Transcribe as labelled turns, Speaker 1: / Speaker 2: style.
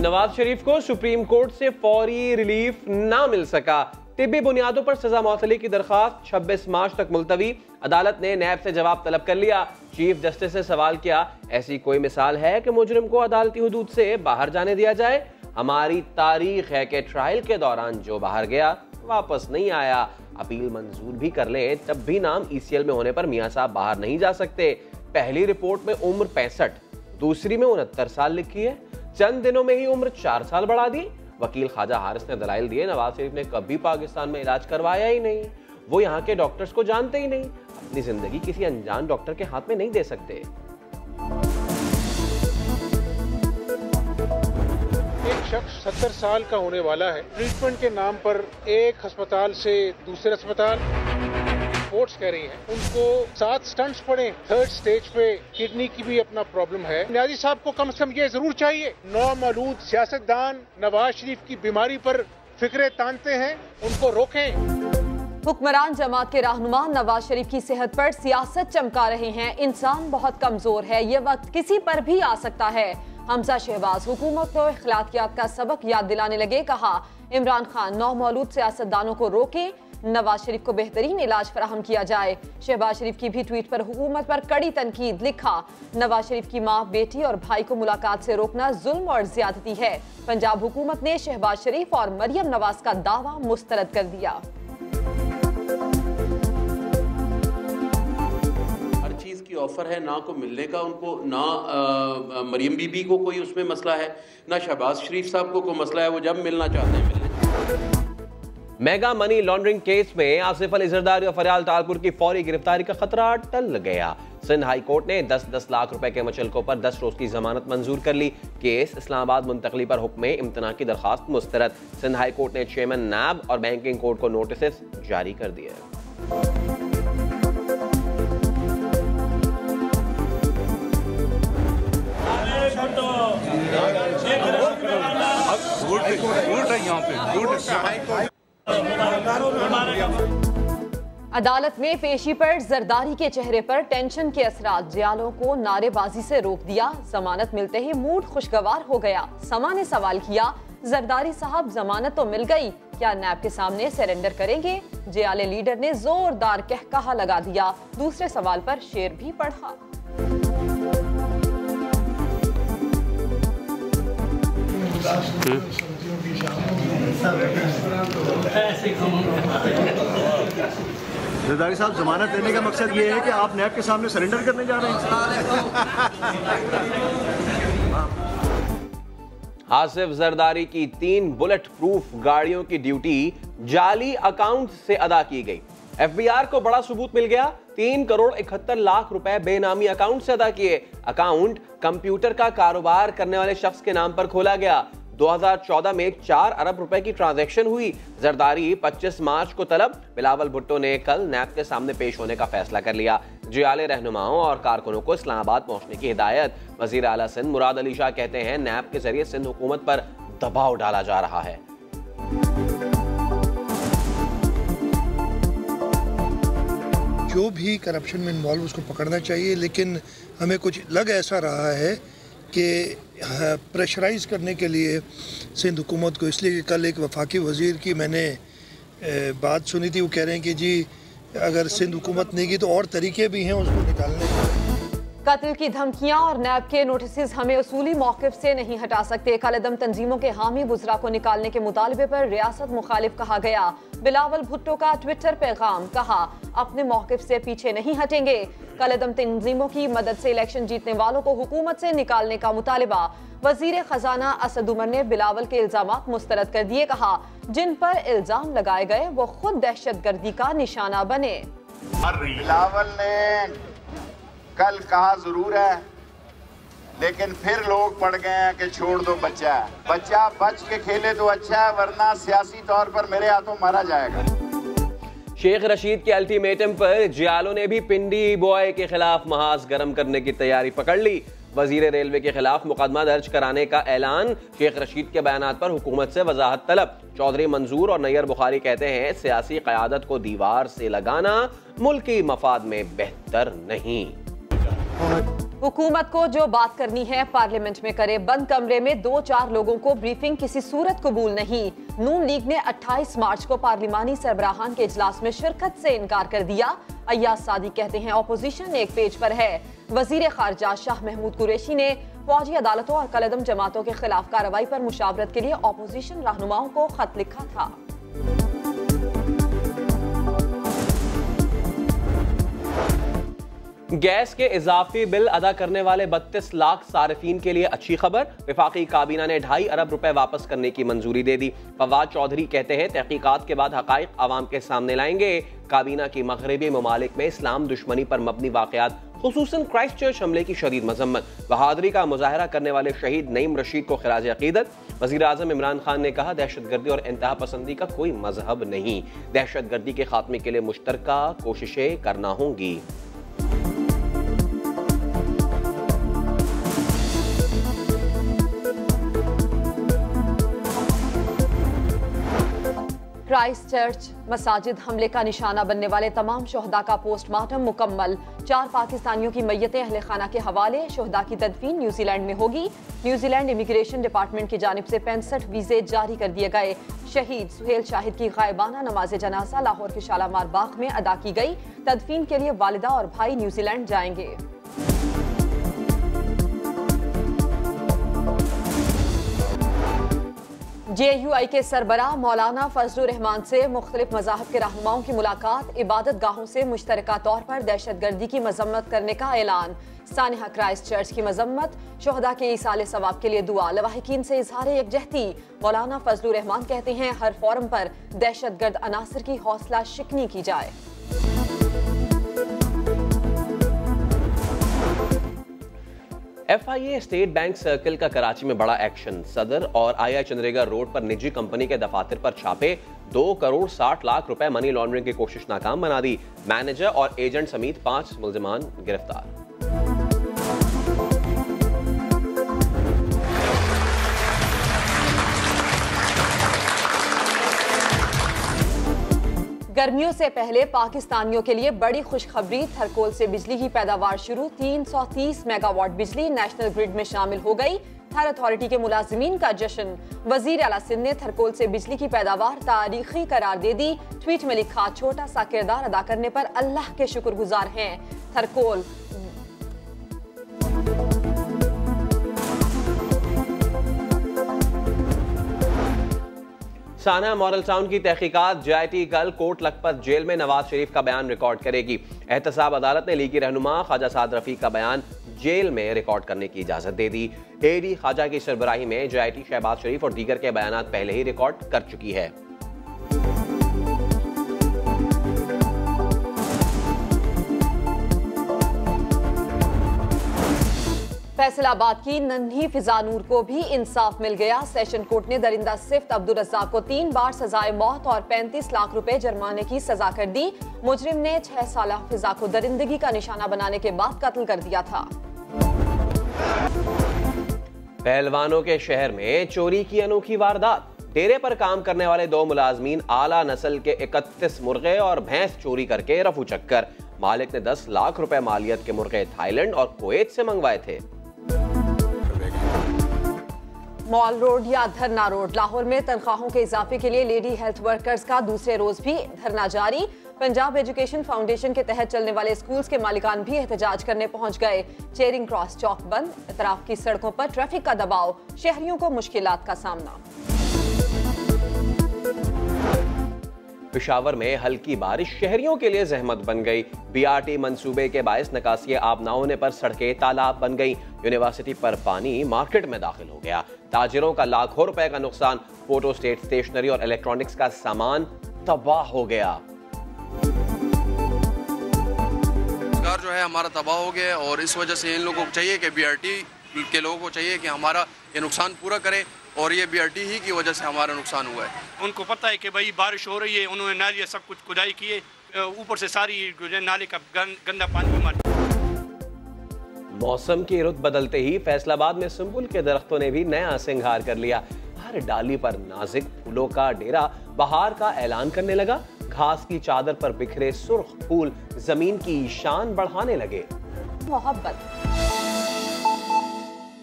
Speaker 1: नवाज शरीफ को supreme court से फौरी रिलीफ ना मिल सका। तिब्बी बुनियादों पर सजा मौसली की दरखास्त 26 मार्च तक मुलतवी। अदालत ने नैब से जवाब तलब कर लिया। चीफ जस्टिस से सवाल किया, ऐसी कोई मिसाल है कि मुजरिम को अदालती हुदूद से बाहर जाने दिया जाए? हमारी तारीख है कि ट्रायल के दौरान जो बाहर गया वापस नहीं आया। अपील मंजूर भी कर ले तब भी नाम ECL में होने पर मियां साहब बाहर नहीं जा सकते। पहली रिपोर्ट में उम्र 65, दूसरी में 69 साल लिखी है। चंद दिनों में ही उम्र 4 साल बढ़ा दी। वकील ख्वाजा हारिस ने दलाइल दिए, नवाज शरीफ ने कभी पाकिस्तान में इलाज करवाया ही नहीं, वो यहाँ के डॉक्टर्स को जानते ही नहीं, अपनी जिंदगी किसी अनजान डॉक्टर के हाथ में नहीं दे सकते।
Speaker 2: एक शख्स 70 साल का होने वाला है, ट्रीटमेंट के नाम पर एक अस्पताल से दूसरे अस्पताल, रिपोर्ट्स कह रही हैं उनको 7 स्टंट्स पड़े, 3rd स्टेज पे, किडनी की भी अपना प्रॉब्लम है। न्याजी साहब को कम से कम ये जरूर चाहिए, नौमौलूद सियासतदान नवाज शरीफ की बीमारी पर फिक्रे तानते हैं, उनको रोकें।
Speaker 3: हुक्मरान जमात के रहनुमा नवाज शरीफ की सेहत पर सियासत चमका रहे हैं। इंसान बहुत कमजोर है, ये वक्त किसी पर भी आ सकता है। हमजा शहबाज हुकूमत को अखलाकियात का सबक याद दिलाने लगे। कहा, इमरान खान नौमौलूद सियासतदानों को रोके, नवाज शरीफ को बेहतरीन इलाज फराहम किया जाए। शहबाज शरीफ की भी ट्वीट पर हुकूमत पर कड़ी तनकीद। लिखा, नवाज शरीफ की मां, बेटी और भाई को मुलाकात से रोकना जुल्म और ज्यादती है। पंजाब हुकूमत ने शहबाज शरीफ और मरियम नवाज का दावा मुस्तरद कर दिया।
Speaker 4: हर चीज़ की ऑफर है, ना को मिलने का उनको, ना मरियम बीबी को कोई उसमें मसला है, ना शहबाज शरीफ साहब को कोई मसला है, वो जब मिलना चाहते हैं मिलने।
Speaker 1: मेगा मनी लॉन्ड्रिंग केस में आसिफ अली जरदारी और फरियाल तालपुर की फौरी गिरफ्तारी का खतरा टल गया। सिंध हाई कोर्ट ने 10-10 लाख रुपए के मुचलकों पर 10 रोज की जमानत मंजूर कर ली। केस इस्लामाबाद मुंतकली पर हुक्म इम्तना की दरखास्त मुस्तरद। सिंध हाई कोर्ट ने चेयरमैन नैब और बैंकिंग कोर्ट को नोटिस जारी कर दिए।
Speaker 3: अदालत में पेशी पर जरदारी के चेहरे पर टेंशन के असरात। जियालों को नारेबाजी से रोक दिया। जमानत मिलते ही मूड खुशगवार हो गया। समा ने सवाल किया, जरदारी साहब जमानत तो मिल गई, क्या नैब के सामने सरेंडर करेंगे? जियाले लीडर ने जोरदार कहकहा लगा दिया। दूसरे सवाल पर शेर भी पढ़ा।
Speaker 5: जरदारी साहब, जमानत देने का मकसद ये है कि आप नैब के सामने सरेंडर करने जा रहे हैं?
Speaker 1: आसिफ जरदारी की 3 बुलेट प्रूफ गाड़ियों की ड्यूटी जाली अकाउंट से अदा की गई। FBI को बड़ा सबूत मिल गया। 3 करोड़ 71 लाख रुपए बेनामी अकाउंट से अदा किए। अकाउंट कंप्यूटर का कारोबार करने वाले शख्स के नाम पर खोला गया। 2014 में 4 अरब रुपए की ट्रांजैक्शन हुई। जरदारी 25 मार्च को तलब। बिलावल भुट्टो ने कल नैब के सामने पेश होने का फैसला कर लिया। जियाले रहनुमाओं और कारकुनों को इस्लामाबाद पहुंचने की हिदायत। वजीर आला सिंध मुराद अली शाह कहते हैं, नैब के जरिए सिंध हुकूमत पर दबाव डाला जा रहा है।
Speaker 6: जो भी करप्शन में इन्वॉल्व उसको पकड़ना चाहिए, लेकिन हमें कुछ लग ऐसा रहा है कि प्रेशराइज करने के लिए सिंध हुकूमत को, इसलिए कि कल एक वफाकी वज़ीर की मैंने बात सुनी थी, वो कह रहे हैं कि जी अगर सिंध हुकूमत नहीं की तो और तरीके भी हैं उसको निकालने के।
Speaker 3: कत्ल की धमकियां और नैब के नोटिस हमें उसूली मौक़िफ़ से नहीं हटा सकते। कलदम तंजीमों के हामी बुज़रा को निकालने के मुतालबे पर रियासत मुखालिफ कहा गया। बिलावल भुट्टो का ट्विटर पैगाम। कहा, अपने मौक़िफ़ से पीछे नहीं हटेंगे। कलदम तंजीमों की मदद से इलेक्शन जीतने वालों को हुकूमत से निकालने का मुतालबा। वज़ीर ख़जाना असद उमर ने बिलावल के इल्ज़ामात मुस्तरद कर दिए। कहा, जिन पर इल्ज़ाम लगाए गए वो खुद दहशतगर्दी का निशाना बने।
Speaker 7: बिलावल ने कल कहा जरूर है, लेकिन फिर लोग पड़ गए हैं कि छोड़ दो बच्चा है, बच्चा बच के खेले तो अच्छा है, वरना सियासी तौर पर मेरे हाथों मारा जाएगा।
Speaker 1: शेख रशीद के अल्टीमेटम पर जियालों ने भी पिंडी बॉय के खिलाफ महाज गर्म करने की तैयारी पकड़ ली। वजीर रेलवे के खिलाफ मुकदमा दर्ज कराने का ऐलान। शेख रशीद के बयानात पर हुकूमत से वजाहत तलब। चौधरी मंजूर और नैयर बुखारी कहते हैं, सियासी क़यादत को दीवार से लगाना मुल्की मफाद में बेहतर नहीं।
Speaker 3: हुकूमत को जो बात करनी है पार्लियामेंट में करे, बंद कमरे में 2-4 लोगों को ब्रीफिंग किसी सूरत कबूल नहीं। नून लीग ने 28 मार्च को पार्लिमानी सरबराहान के इजलास में शिरकत से इनकार कर दिया। अय्याज सादी कहते हैं ऑपोजिशन एक पेज पर है। वजीर खारजा शाह महमूद कुरैशी ने फौजी अदालतों और कलअदम जमातों के खिलाफ कार्रवाई पर मुशावरत के लिए ऑपोजिशन रहनुमाओं को खत लिखा था।
Speaker 1: गैस के इजाफी बिल अदा करने वाले 32 लाख सारिफीन के लिए अच्छी खबर। वफाकी काबीना ने 2.5 अरब रुपए वापस करने की मंजूरी दे दी। फवाद चौधरी कहते हैं तहकीकात के बाद हकाइक आवाम के सामने लाएंगे। काबीना की मगरबी ममालिक में इस्लाम दुश्मनी पर मबनी वाकयात, खुसूसन क्राइस्ट चर्च हमले की शदीद मजम्मत। बहादुरी का मुजाहरा करने वाले शहीद नईम रशीद को खिराज अकीदत। वज़ीर आज़म इमरान खान ने कहा दहशतगर्दी और इंतहा पसंदी का कोई मजहब नहीं, दहशतगर्दी के खात्मे के लिए मुश्तरका कोशिशें करना होंगी।
Speaker 3: क्राइस्ट चर्च मसाजिद हमले का निशाना बनने वाले तमाम शोहदा का पोस्टमार्टम मुकम्मल। 4 पाकिस्तानियों की मैयतें अहले खाना के हवाले। शोहदा की तदफीन न्यूजीलैंड में होगी। न्यूजीलैंड इमिग्रेशन डिपार्टमेंट की जानिब से 65 वीजे जारी कर दिए गए। शहीद सुहेल शाहिद की गायबाना नमाज जनाजा लाहौर के शालामार बाग में अदा की गई। तदफीन के लिए वालिदा और भाई न्यूजीलैंड जाएंगे। JUI के सरबराह मौलाना फजलुर रहमान से मुख्तलिफ मज़ाहब के रहनुमाओं की मुलाकात। इबादत गाहों से मुश्तरका तौर पर दहशतगर्दी की मजम्मत करने का ऐलान। सानिहा क्राइस्ट चर्च की मजम्मत। शोहदा के ईसाले सवाब के लिए दुआ। लवाहिकीन से इजहार यकजहती। मौलाना फजलुर रहमान कहते हैं हर फोरम पर दहशतगर्द अनासर की हौसला शिकनी की जाए।
Speaker 1: FIA स्टेट बैंक सर्किल का कराची में बड़ा एक्शन। सदर और IA चंद्रेगा रोड पर निजी कंपनी के दफातर पर छापे। 2 करोड़ 60 लाख रुपए मनी लॉन्ड्रिंग की कोशिश नाकाम बना दी। मैनेजर और एजेंट समेत 5 मुल्जिमान गिरफ्तार।
Speaker 3: गर्मियों से पहले पाकिस्तानियों के लिए बड़ी खुशखबरी। थरकोल से बिजली की पैदावार शुरू। 330 मेगावाट बिजली नेशनल ग्रिड में शामिल हो गई। थर अथॉरिटी के मुलाजिमीन का जश्न। वजीर आला सिंध ने थरकोल से बिजली की पैदावार तारीखी करार दे दी। ट्वीट में लिखा छोटा सा किरदार अदा करने पर अल्लाह के शुक्रगुजार हैं। थरकोल
Speaker 1: साना मॉडल टाउन की तहकीकात। JIT कल कोट लखपत जेल में नवाज शरीफ का बयान रिकॉर्ड करेगी। एहतसाब अदालत ने लीगी रहनुमा ख्वाजा साद रफीक का बयान जेल में रिकॉर्ड करने की इजाजत दे दी। AD ख्वाजा की सरबराही में JIT शहबाज शरीफ और दीगर के बयान पहले ही रिकॉर्ड कर चुकी है।
Speaker 3: फैसलाबाद की नन्ही फिजा नूर को भी इंसाफ मिल गया। सेशन कोर्ट ने दरिंदा सिफ्त अब्दुल रज़्ज़ाक को 3 बार सजाए मौत और 35 लाख रुपए जुर्माने की सजा कर दी। मुजरिम ने 6 साल फिजा को दरिंदगी का निशाना बनाने के बाद कत्ल कर दिया था।
Speaker 1: पहलवानों के शहर में चोरी की अनोखी वारदात। डेरे पर काम करने वाले 2 मुलाजमीन आला नस्ल के 31 मुर्गे और भैंस चोरी करके रफू चक्कर। मालिक ने 10 लाख रुपए मालियत के मुर्गे थाईलैंड और कुवैत से मंगवाए थे।
Speaker 3: मॉल रोड या धरना रोड। लाहौर में तनख्वाहों के इजाफे के लिए लेडी हेल्थ वर्कर्स का दूसरे रोज भी धरना जारी। पंजाब एजुकेशन फाउंडेशन के तहत चलने वाले स्कूल्स के मालिकान भी एहतजाज करने पहुंच गए। चेरिंग क्रॉस चौक बंद। इतराफ की सड़कों पर ट्रैफिक का दबाव। शहरियों को मुश्किलात का सामना।
Speaker 1: पेशावर में हल्की बारिश शहरियों के लिए जहमत बन गई। BRT मंसूबे के बायस निकासी आब न होने पर सड़कें तालाब बन गई। यूनिवर्सिटी पर पानी मार्केट में दाखिल हो गया। ताजिरों का लाखों रुपए का नुकसान। फोटो स्टेट, स्टेशनरी और इलेक्ट्रॉनिक्स का सामान तबाह हो गया।
Speaker 8: रोजगार जो है हमारा तबाह हो गया और इस वजह से इन लोगों को चाहिए कि BRT के लोगों को चाहिए कि हमारा ये नुकसान पूरा करे और ये BRT ही की वजह से हमारा नुकसान हुआ है।
Speaker 9: उनको पता है कि भाई बारिश हो रही है, उन्होंने नालियाँ सब कुछ खुदाई किए, ऊपर से सारी नाले का गंदा पानी मार।
Speaker 1: मौसम की रुत बदलते ही फैसलाबाद में सुंबुल के दरख्तों ने भी नया सिंगार कर लिया। हर डाली पर नाजुक फूलों का डेरा बहार का ऐलान करने लगा। घास की चादर पर बिखरे सुर्ख फूल जमीन की शान बढ़ाने लगे।
Speaker 3: मोहब्बत